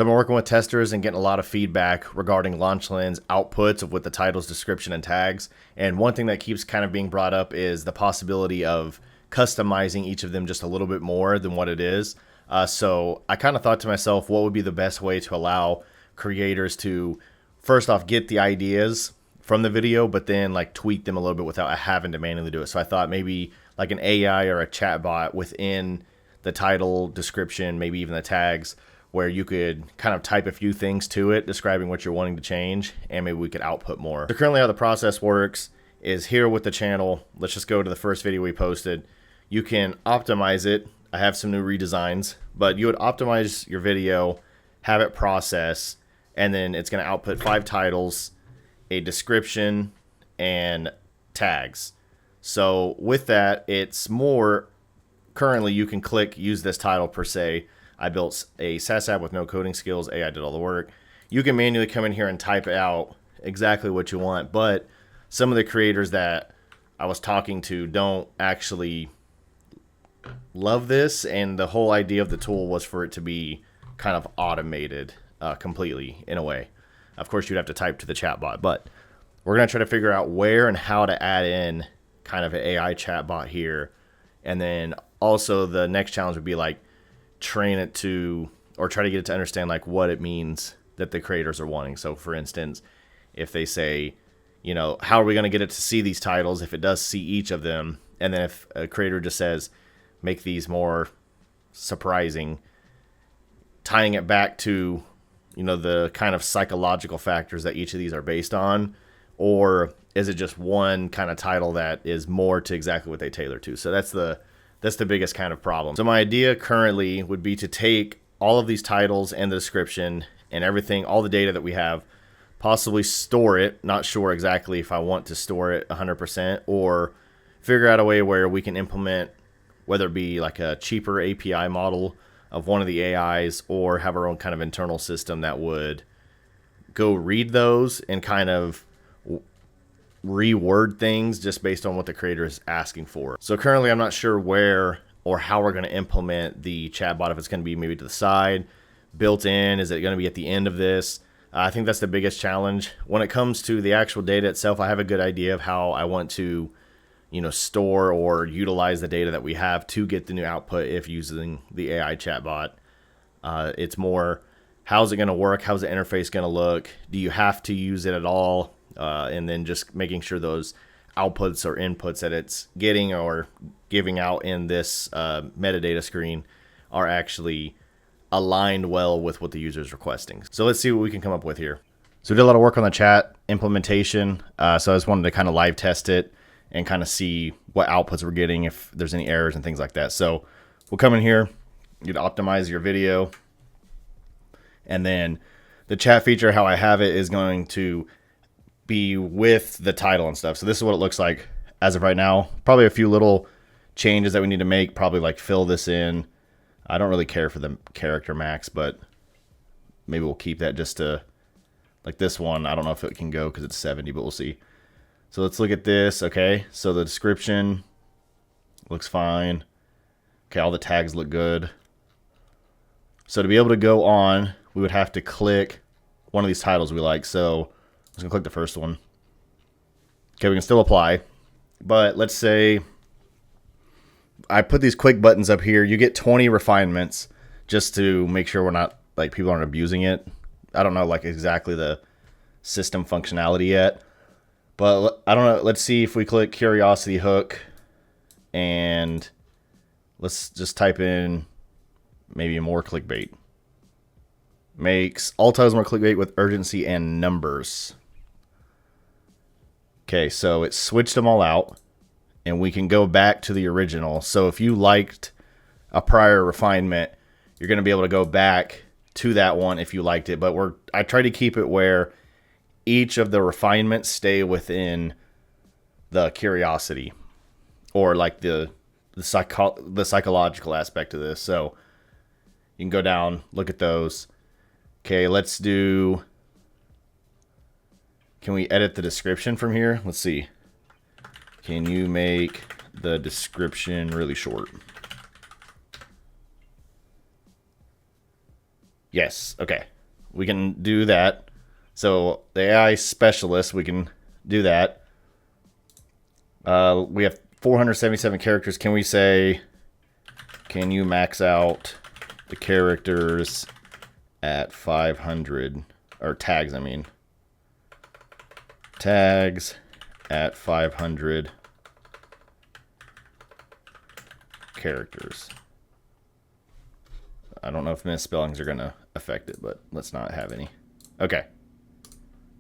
I've been working with testers and getting a lot of feedback regarding LaunchLens outputs of with the titles, description, and tags. And one thing that keeps kind of being brought up is the possibility of customizing each of them just a little bit more than what it is. So I kind of thought to myself, what would be the best way to allow creators to, first off, get the ideas from the video, but then like tweak them a little bit without having to manually do it. So I thought maybe like an AI or a chatbot within the title, description, maybe even the tags, where you could kind of type a few things to it describing what you're wanting to change, and maybe we could output more. So currently how the process works is here with the channel. Let's just go to the first video we posted. You can optimize it. I have some new redesigns, but you would optimize your video, have it process, and then it's going to output 5 titles, a description, and tags. So with that, it's more, currently you can click use this title per se. I built a SaaS app with no coding skills. AI did all the work. You can manually come in here and type out exactly what you want, but some of the creators that I was talking to don't actually love this, and the whole idea of the tool was for it to be kind of automated completely in a way. Of course, you'd have to type to the chatbot, but we're going to try to figure out where and how to add in kind of an AI chatbot here. And then also the next challenge would be like, train it to, or try to get it to understand like what it means that the creators are wanting. So for instance, if they say, you know, how are we going to get it to see these titles if it does see each of them? And then if a creator just says, make these more surprising, tying it back to, you know, the kind of psychological factors that each of these are based on, or is it just one kind of title that is more to exactly what they tailor to? So that's the biggest kind of problem. So my idea currently would be to take all of these titles and the description and everything, all the data that we have, possibly store it. Not sure exactly if I want to store it 100%, or figure out a way where we can implement, whether it be like a cheaper API model of one of the AIs, or have our own kind of internal system that would go read those and kind of reword things just based on what the creator is asking for. So currently I'm not sure where or how we're going to implement the chatbot, if it's going to be maybe to the side, built in, is it going to be at the end of this? I think that's the biggest challenge. When it comes to the actual data itself, I have a good idea of how I want to, you know, store or utilize the data that we have to get the new output if using the AI chatbot. It's more, how's it going to work? How's the interface going to look? Do you have to use it at all? And then just making sure those outputs or inputs that it's getting or giving out in this metadata screen are actually aligned well with what the user is requesting. So let's see what we can come up with here. So we did a lot of work on the chat implementation. So I just wanted to kind of live test it and kind of see what outputs we're getting, if there's any errors and things like that. So we'll come in here, you'd optimize your video, and then the chat feature, how I have it, is going to be with the title and stuff. So this is what it looks like as of right now. Probably a few little changes that we need to make, probably like fill this in. I don't really care for the character max, but maybe we'll keep that just to, like this one, I don't know if it can go because it's 70, but we'll see. So let's look at this. Okay, so the description looks fine. Okay, all the tags look good. So to be able to go on, we would have to click one of these titles we like. So I'm going to click the first one. Okay, we can still apply. But let's say I put these quick buttons up here. You get 20 refinements just to make sure we're not, like, people aren't abusing it. I don't know, like, exactly the system functionality yet. But I don't know. Let's see if we click curiosity hook. And let's just type in maybe more clickbait. Makes all titles more clickbait with urgency and numbers. Okay, so it switched them all out, and we can go back to the original. So if you liked a prior refinement, you're going to be able to go back to that one if you liked it. But I try to keep it where each of the refinements stay within the curiosity, or like the psychological aspect of this. So you can go down, look at those. Okay, let's do. Can we edit the description from here? Let's see. Can you make the description really short? Yes. Okay. We can do that. So the AI specialist, we can do that. We have 477 characters. Can we say, can you max out the characters at 500, or tags, I mean. Tags at 500 characters. I don't know if misspellings are going to affect it, but let's not have any. Okay.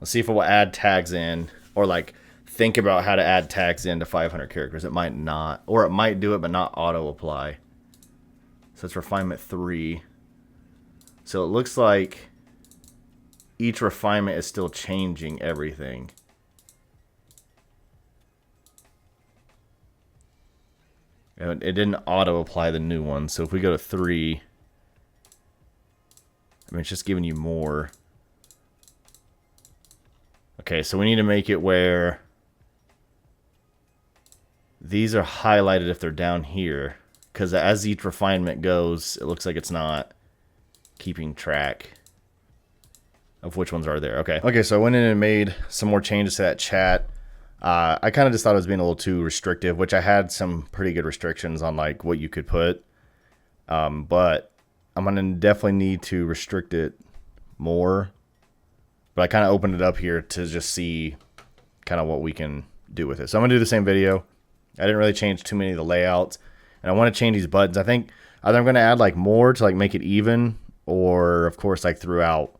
Let's see if it will add tags in, or like think about how to add tags into 500 characters. It might not, or it might do it, but not auto apply. So it's refinement 3. So it looks like each refinement is still changing everything. And it didn't auto apply the new one. So if we go to 3, I mean, it's just giving you more. Okay, so we need to make it where these are highlighted if they're down here. Because as each refinement goes, it looks like it's not keeping track of which ones are there. Okay, so I went in and made some more changes to that chat. I kind of just thought it was being a little too restrictive, which I had some pretty good restrictions on like what you could put. But I'm going to definitely need to restrict it more. But I kind of opened it up here to just see kind of what we can do with it. So I'm going to do the same video. I didn't really change too many of the layouts. And I want to change these buttons. I think either I'm going to add like more to like make it even, or of course like throughout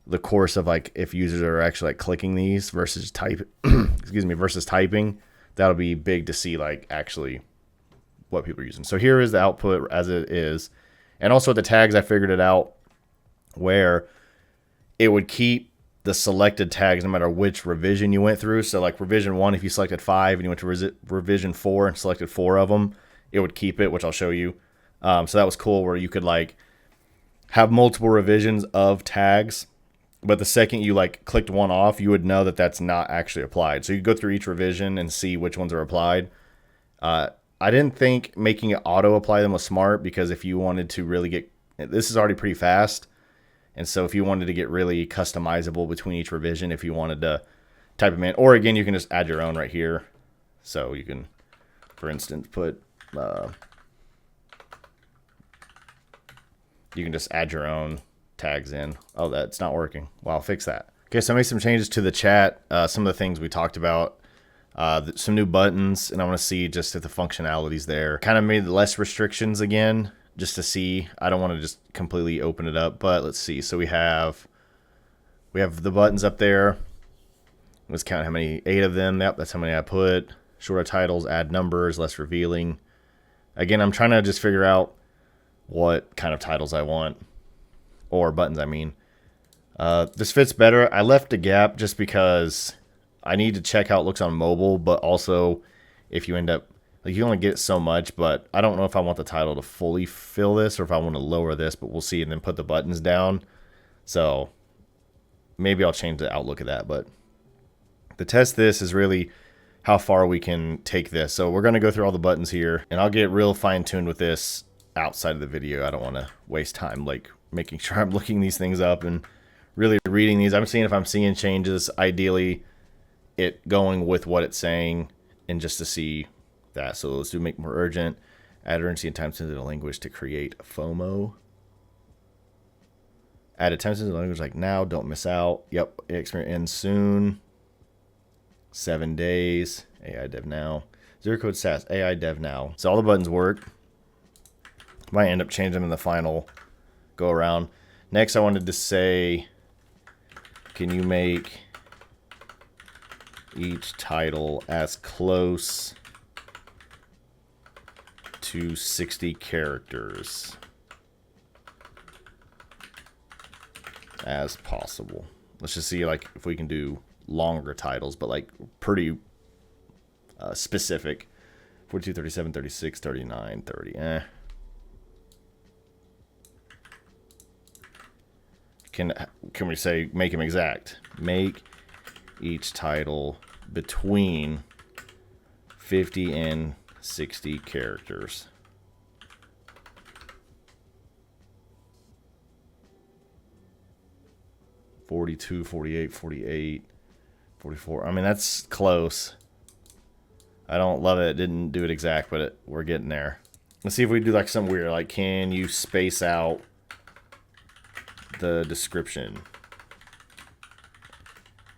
the course of like if users are actually like clicking these versus versus typing, that'll be big to see like actually what people are using. So here is the output as it is. And also the tags, I figured it out where it would keep the selected tags no matter which revision you went through. So like revision 1, if you selected 5 and you went to revision 4 and selected 4 of them, it would keep it, which I'll show you. So that was cool where you could like have multiple revisions of tags, but the second you like clicked one off, you would know that that's not actually applied. So you go through each revision and see which ones are applied. I didn't think making it auto apply them was smart, because if you wanted to really get, this is already pretty fast. And so if you wanted to get really customizable between each revision, if you wanted to type them in, or again, you can just add your own right here. So you can, for instance, put, you can just add your own tags in. Oh, that's not working. Well, I'll fix that. Okay, so I made some changes to the chat. Some of the things we talked about, some new buttons, and I want to see just if the functionality's there. Kind of made less restrictions again, just to see. I don't want to just completely open it up, but let's see. So we have the buttons up there. Let's count how many, 8 of them. Yep, that's how many I put. Shorter titles, add numbers, less revealing. Again, I'm trying to just figure out what kind of titles I want, or buttons, I mean. This fits better. I left a gap just because I need to check how it looks on mobile, but also if you end up, like, you only get so much, but I don't know if I want the title to fully fill this or if I want to lower this, but we'll see, and then put the buttons down. So maybe I'll change the outlook of that, but the test this is really how far we can take this. So we're going to go through all the buttons here, and I'll get real fine-tuned with this outside of the video. I don't want to waste time like making sure I'm looking these things up and really reading these. I'm seeing if I'm seeing changes, ideally it going with what it's saying, and just to see that. So let's do make more urgent, add urgency and time sensitive language to create FOMO. Add a time sensitive language like now, don't miss out. Yep, experiment ends soon. 7 days, AI dev now. Zero code SaaS, AI dev now. So all the buttons work. Might end up changing them in the final go around. Next, I wanted to say, can you make each title as close to 60 characters as possible? Let's just see like if we can do longer titles, but like pretty specific. 42, 37, 36, 39, 30. Can we say make them exact? Make each title between 50 and 60 characters. 42, 48, 48, 44. I mean, that's close. I don't love it. It didn't do it exact, but we're getting there. Let's see if we do like something weird. Like, can you space out the description?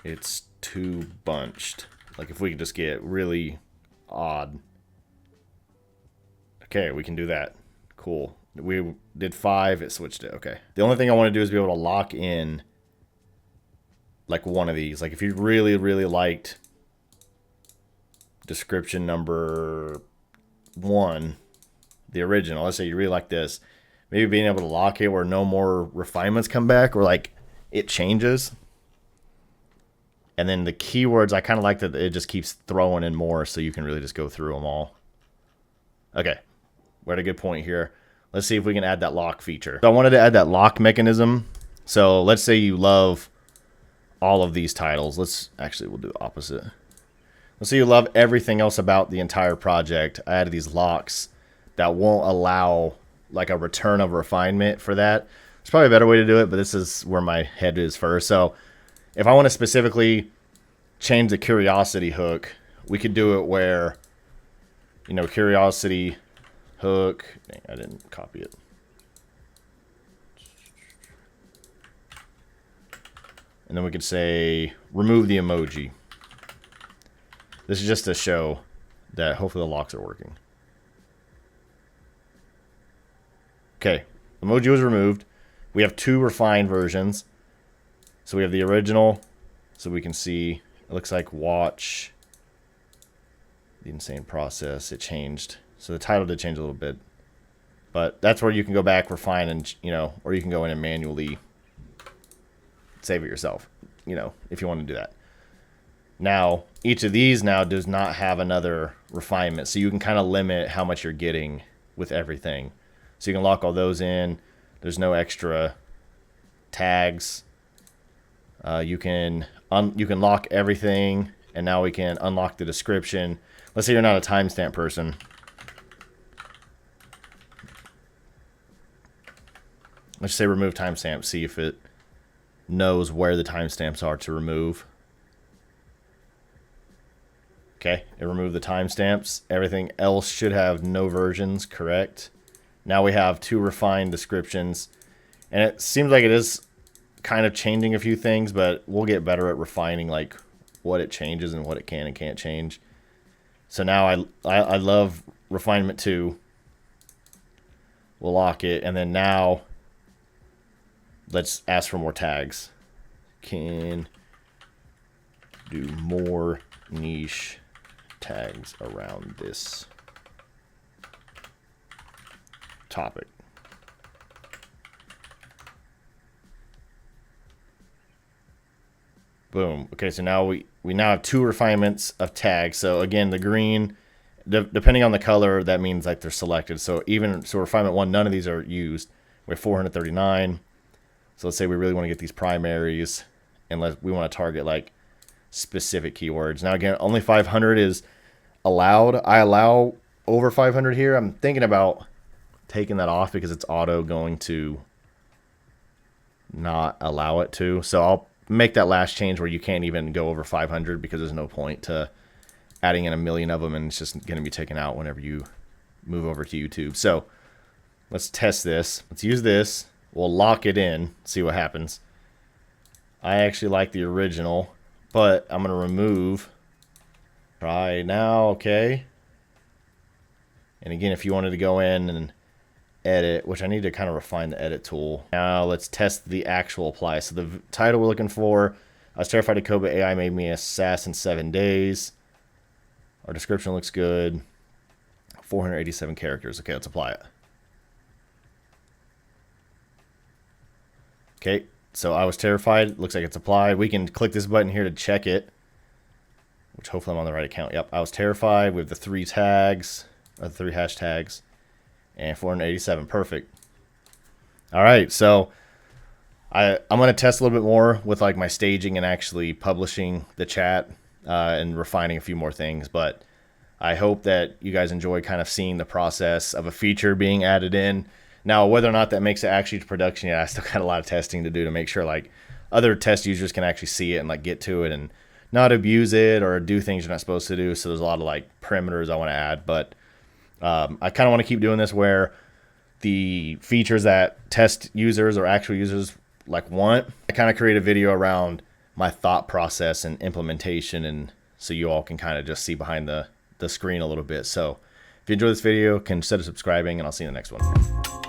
It's too bunched. Like, if we could just get really odd. Okay, we can do that. Cool. We did 5, it switched it. Okay. The only thing I want to do is be able to lock in like one of these. Like, if you really, really liked description number 1, the original, let's say you really like this, maybe being able to lock it where no more refinements come back, or like it changes. And then the keywords, I kind of like that it just keeps throwing in more, so you can really just go through them all. Okay, we're at a good point here. Let's see if we can add that lock feature. So I wanted to add that lock mechanism. So let's say you love all of these titles. We'll do the opposite. Let's say you love everything else about the entire project. I added these locks that won't allow like a return of refinement for that. There's probably a better way to do it, but this is where my head is first. So if I want to specifically change the curiosity hook, we could do it where, you know, curiosity hook. Dang, I didn't copy it. And then we could say remove the emoji. This is just to show that hopefully the locks are working. Okay, emoji was removed. We have 2 refined versions. So we have the original, so we can see, it looks like watch the insane process. It changed. So the title did change a little bit. But that's where you can go back, refine, and, you know, or you can go in and manually save it yourself, you know, if you want to do that. Now, each of these now does not have another refinement, so you can kind of limit how much you're getting with everything. So you can lock all those in. There's no extra tags. You can lock everything, and now we can unlock the description. Let's say you're not a timestamp person. Let's say remove timestamp. See if it knows where the timestamps are to remove. Okay, it removed the timestamps. Everything else should have no versions, correct? Now we have 2 refined descriptions, and it seems like it is kind of changing a few things, but we'll get better at refining like what it changes and what it can and can't change. So now I love refinement 2. We'll lock it, and then now let's ask for more tags. Can do more niche tags around this topic. Boom. Okay, so now we now have 2 refinements of tags. So again, the green, depending on the color, that means like they're selected. So refinement 1, none of these are used. We have 439. So let's say we really want to get these primaries, and we want to target like specific keywords. Now again, only 500 is allowed. I allow over 500 here. I'm thinking about taking that off because it's auto going to not allow it to. So I'll make that last change where you can't even go over 500 because there's no point to adding in a million of them, and it's just going to be taken out whenever you move over to YouTube. So let's test this. Let's use this. We'll lock it in, see what happens. I actually like the original, but I'm going to remove. Try now, okay. And again, if you wanted to go in and edit, which I need to kind of refine the edit tool. Now let's test the actual apply. So the title we're looking for, I was terrified of code, but AI made me a SaaS in 7 days. Our description looks good. 487 characters. Okay, let's apply it. Okay, so I was terrified. Looks like it's applied. We can click this button here to check it, which hopefully I'm on the right account. Yep, I was terrified with the 3 tags, or the 3 hashtags, and 487. Perfect. All right, so I'm going to test a little bit more with like my staging and actually publishing the chat and refining a few more things. But I hope that you guys enjoy kind of seeing the process of a feature being added in. Now, whether or not that makes it actually to production yet, I still got a lot of testing to do to make sure like other test users can actually see it and like get to it and not abuse it or do things you're not supposed to do. So there's a lot of like perimeters I want to add, but I kind of want to keep doing this where the features that test users or actual users like want, I kind of create a video around my thought process and implementation, and so you all can kind of just see behind the screen a little bit. So if you enjoyed this video, consider subscribing, and I'll see you in the next one.